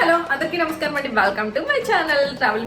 Hello అందరికీ నమస్కారం అండి. Welcome to my channel travel.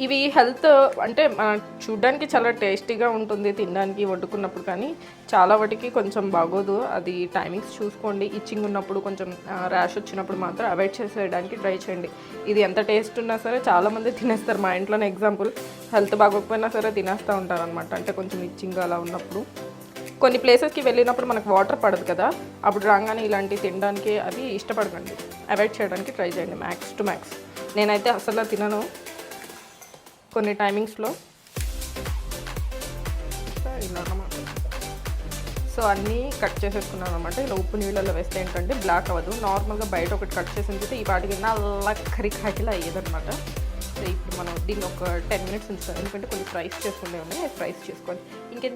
ఇవి హెల్త్ అంటే చూడ్డానికి చాలా టేస్టీగా ఉంటుంది తినడానికి వండుకున్నప్పుడు, కానీ చాలా వాటికి కొంచెం బాగోదు. అది టైమింగ్స్ చూసుకోండి. ఇచ్చింగ్ ఉన్నప్పుడు కొంచెం ర్యాష్ వచ్చినప్పుడు మాత్రం అవాయిడ్ చేసేయడానికి ట్రై చేయండి. ఇది ఎంత టేస్ట్ ఉన్నా సరే చాలామంది తినేస్తారు. మా ఇంట్లోనే ఎగ్జాంపుల్, హెల్త్ బాగోకపోయినా సరే తినేస్తూ ఉంటారనమాట. అంటే కొంచెం ఇచ్చింగ్ అలా ఉన్నప్పుడు. కొన్ని ప్లేసెస్కి వెళ్ళినప్పుడు మనకు వాటర్ పడదు కదా, అప్పుడు రాగానే ఇలాంటివి తినడానికి అవి ఇష్టపడకండి. అవాయిడ్ చేయడానికి ట్రై చేయండి మ్యాక్స్ టు మ్యాక్స్. నేనైతే అసలు తినను కొన్ని టైమింగ్స్లో. ఇలా అన్నమాట. సో అన్నీ కట్ చేసేసుకున్నాను అనమాట. ఇలా ఉప్పు నీళ్ళలో వేస్తే ఏంటంటే బ్లాక్ అవ్వదు. నార్మల్గా బయట ఒకటి కట్ చేసి ఉంచితే ఈ వాటికి నల్ల కరికాకిలా అయ్యేదనమాట. సో ఇప్పుడు మనం దీన్ని ఒక 10 minutes ఉంచుతాం, ఎందుకంటే కొన్ని ఫ్రైస్ చేసుకునే ఉన్నాయి. ఫ్రైస్ చేసుకోవాలి. ఇంకెంత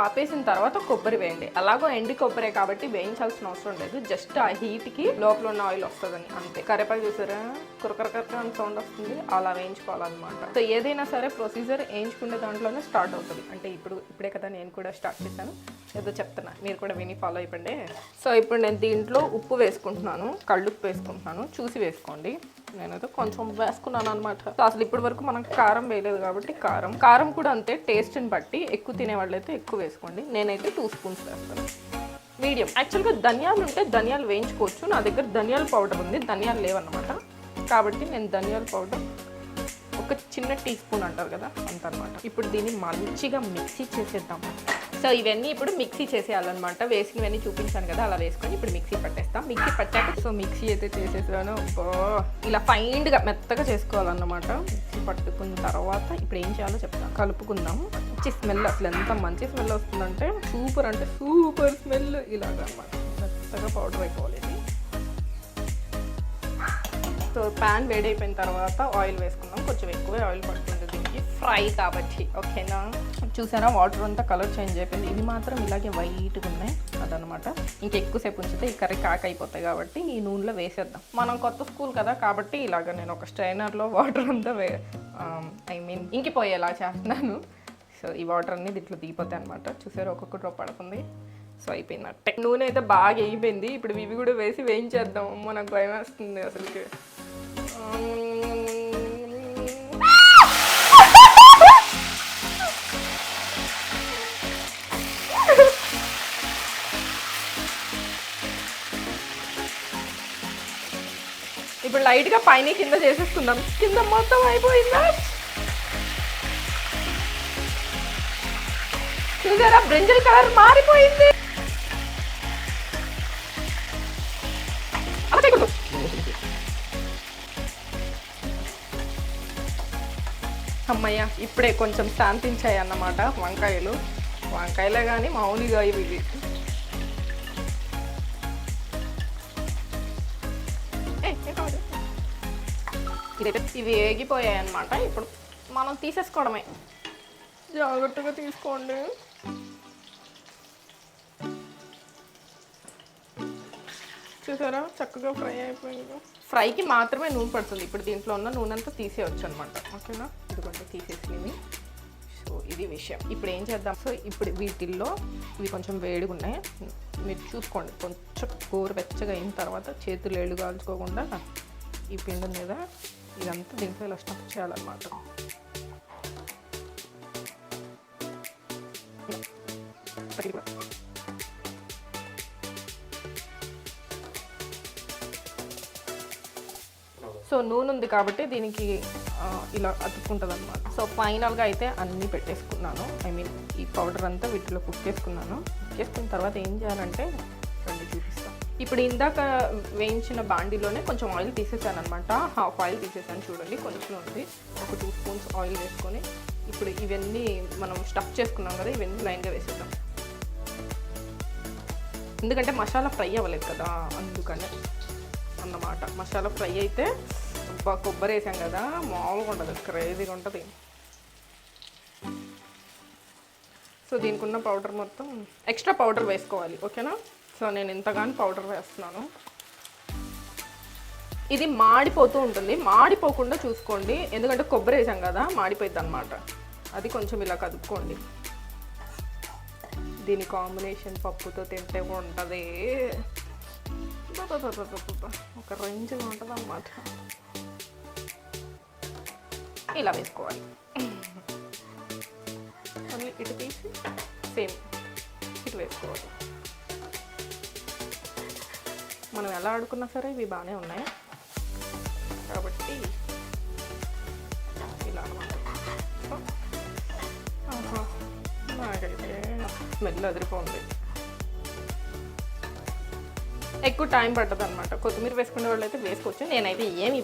ఆపేసిన తర్వాత కొబ్బరి వేయండి. అలాగో ఎండి కొబ్బరే కాబట్టి వేయించాల్సిన అవసరం లేదు. జస్ట్ ఆ హీట్కి లోపల ఉన్న ఆయిల్ వస్తుందని అంతే. కరేపాకు చూసారా, కురకరకరక అని సౌండ్ వస్తుంది, అలా వేయించుకోవాలన్నమాట. సో ఏదైనా సరే ప్రొసీజర్ వేయించుకునే దాంట్లోనే స్టార్ట్ అవుతుంది. అంటే ఇప్పుడే కదా నేను కూడా స్టార్ట్ చేశాను, ఏదో చెప్తున్నా, మీరు కూడా విని ఫాలో అయిపోండి. సో ఇప్పుడు నేను దీంట్లో ఉప్పు వేసుకుంటున్నాను, కళ్ళుప్పు వేసుకుంటున్నాను, చూసి వేసుకోండి. నేనైతే కొంచెం వేసుకున్నాను అనమాట. సో అసలు ఇప్పటి వరకు మనం కారం వేయలేదు కాబట్టి కారం కూడా అంతే, టేస్ట్ని బట్టి. ఎక్కువ తినేవాళ్ళు అయితే ఎక్కువ వేసుకోండి. నేనైతే 2 spoons వేస్తాను, మీడియం. యాక్చువల్గా ధనియాలు ఉంటే ధనియాలు వేయించుకోవచ్చు. నా దగ్గర ధనియాల పౌడర్ ఉంది, ధనియాలు లేవన్నమాట. కాబట్టి నేను ధనియాల పౌడర్ ఒక చిన్న టీ స్పూన్ అంటారు కదా, అంత అనమాట. ఇప్పుడు దీన్ని మంచిగా మిక్సీ చేసేద్దాం. సో ఇవన్నీ ఇప్పుడు మిక్సీ చేసేయాలన్నమాట. వేసినవన్నీ చూపించాను కదా, అలా వేసుకొని ఇప్పుడు మిక్సీ పట్టేస్తాం. మిక్సీ పట్టాక సో మిక్సీ అయితే చేసేసాను. ఇలా ఫైన్గా మెత్తగా చేసుకోవాలన్నమాట. మిక్సీ పట్టుకున్న తర్వాత ఇప్పుడు ఏం చేయాలో చెప్తాను. కలుపుకుందాం. మంచి స్మెల్, అసలు ఎంత మంచి స్మెల్ వస్తుందంటే సూపర్ స్మెల్. ఇలాగా అన్నమాట, మెత్తగా పౌడర్ అయిపోవాలి. సో ప్యాన్ వేడైపోయిన తర్వాత ఆయిల్ వేసుకుందాం. కొంచెం ఎక్కువే ఆయిల్ పడుతుంది దీనికి. ఫ్రై కాబట్టి ఓకేనా. చూసారా వాటర్ అంతా కలర్ చేంజ్ అయిపోయింది. ఇవి మాత్రం ఇలాగే వైట్గా ఉన్నాయి అదనమాట. ఇంకెక్కువసేపు ఉంచితే ఈ కర్రీ కాక అయిపోతాయి కాబట్టి ఈ నూనెలో వేసేద్దాం. మనం కొత్త స్కూల్ కదా కాబట్టి ఇలాగ నేను ఒక స్ట్రైనర్లో వాటర్ అంతా ఇంకిపోయేలా చేస్తున్నాను. సో ఈ వాటర్ అన్ని దీంట్లో దిగిపోతాయి అనమాట. చూసారు ఒక్కొక్క డ్రాప్ పడుతుంది. సో అయిపోయిందట్టే. నూనె అయితే బాగా అయిపోయింది. ఇప్పుడు ఇవి కూడా వేసి వేయించేద్దాం. అమ్మో నాకు భయం వేస్తుంది అసలుకి. ఇప్పుడు లైట్గా పైన కింద చేసేసుకుందాం. కింద మొత్తం అయిపోయిందా చూసారా, బ్రింజల్ కలర్ మారిపోయింది. అమ్మయ్య ఇప్పుడే కొంచెం శాంతించాయి అన్నమాట వంకాయలే కానీ మామూలుగా ఇవి ఇవి వేగిపోయాయి అన్నమాట. ఇప్పుడు మనం తీసేసుకోవడమే. జాగ్రత్తగా తీసుకోండి. చూసారా చక్కగా ఫ్రై అయిపోయింది. ఫ్రైకి మాత్రమే నూనె పడుతుంది. ఇప్పుడు దీంట్లో ఉన్న నూనె అంతా తీసేయచ్చు అనమాట. ఓకేనా, ఇదిగోండి తీసేసినవి. సో ఇది విషయం. ఇప్పుడు ఏం చేద్దాం, సో ఇప్పుడు వీటిల్లో ఇవి కొంచెం వేడిగా ఉన్నాయి. మీరు చూసుకోండి, కొంచెం గోరువెచ్చగా అయిన తర్వాత చేతులు ఏళ్ళు కాల్చుకోకుండా ఈ పిండి మీద ఇదంతా దీంట్లో ఇలా స్టఫ్ చేయాలన్నమాట. సో నూనె ఉంది కాబట్టి దీనికి ఇలా అతుక్కుంటుంది అనమాట. సో ఫైనల్గా అయితే అన్నీ పెట్టేసుకున్నాను. ఈ పౌడర్ అంతా వీటిలో కుక్కేసుకున్నాను. కుక్కేసుకున్న తర్వాత ఏం చేయాలంటే రండి చూపిస్తాను. ఇప్పుడు ఇందాక వేయించిన బాండీలోనే కొంచెం ఆయిల్ తీసేసాను అనమాట. హాఫ్ ఆయిల్ తీసేసాను చూడండి, కొంచెం ఉంది. ఒక 2 స్పూన్స్ ఆయిల్ వేసుకొని ఇప్పుడు ఇవన్నీ మనం స్టఫ్ చేసుకున్నాం కదా, ఇవన్నీ లైన్గా వేసేద్దాం. ఎందుకంటే మసాలా ఫ్రై అవ్వలేదు కదా, అందుకనే అన్నమాట. మసాలా ఫ్రై అయితే కొబ్బరి వేసాం కదా, మామూలుగా ఉండదు, క్రేజీగా ఉంటుంది. సో దీనికి ఉన్న పౌడర్ మొత్తం ఎక్స్ట్రా పౌడర్ వేసుకోవాలి. ఓకేనా, సో నేను ఇంతగానో పౌడర్ వేస్తున్నాను. ఇది మాడిపోతూ ఉంటుంది, మాడిపోకుండా చూసుకోండి. ఎందుకంటే కొబ్బరి వేసాం కదా, మాడిపోయింది అనమాట. అది కొంచెం ఇలా కదుపుకోండి. దీని కాంబినేషన్ పప్పుతో తింటే ఉంటుంది, ఒక రేంజ్గా ఉంటుంది అన్నమాట. ఇలా వేసుకోవాలి. మళ్ళీ ఇటు తీసి సేమ్ ఇటు వేసుకోవాలి. మనం ఎలా ఆడుకున్నా సరే ఇవి బాగానే ఉన్నాయి కాబట్టి ఇలా అనమాట. నాకైతే స్మెల్ అదిరిపోతుంది. ఎక్కువ టైం పడుతుంది అనమాట. కొత్తిమీర వేసుకునే వాళ్ళు అయితే వేసుకోవచ్చు. నేనైతే ఏమి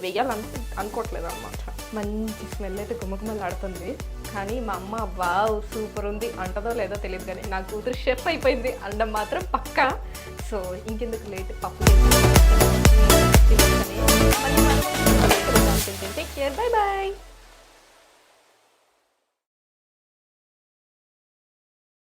అనుకోవట్లేదు అనమాట. మంచి స్మెల్ అయితే గుమ్మగుమ్మలు ఆడుతుంది. కానీ మా అమ్మ వావ్ సూపర్ ఉంది అంటదో లేదో తెలియదు, కానీ నా కూతురు షెఫ్ అయిపోయింది అనడం మాత్రం పక్కా. సో ఇంకెందుకు లేట్, పప్పు టేక్ కేర్, బై బాయ్.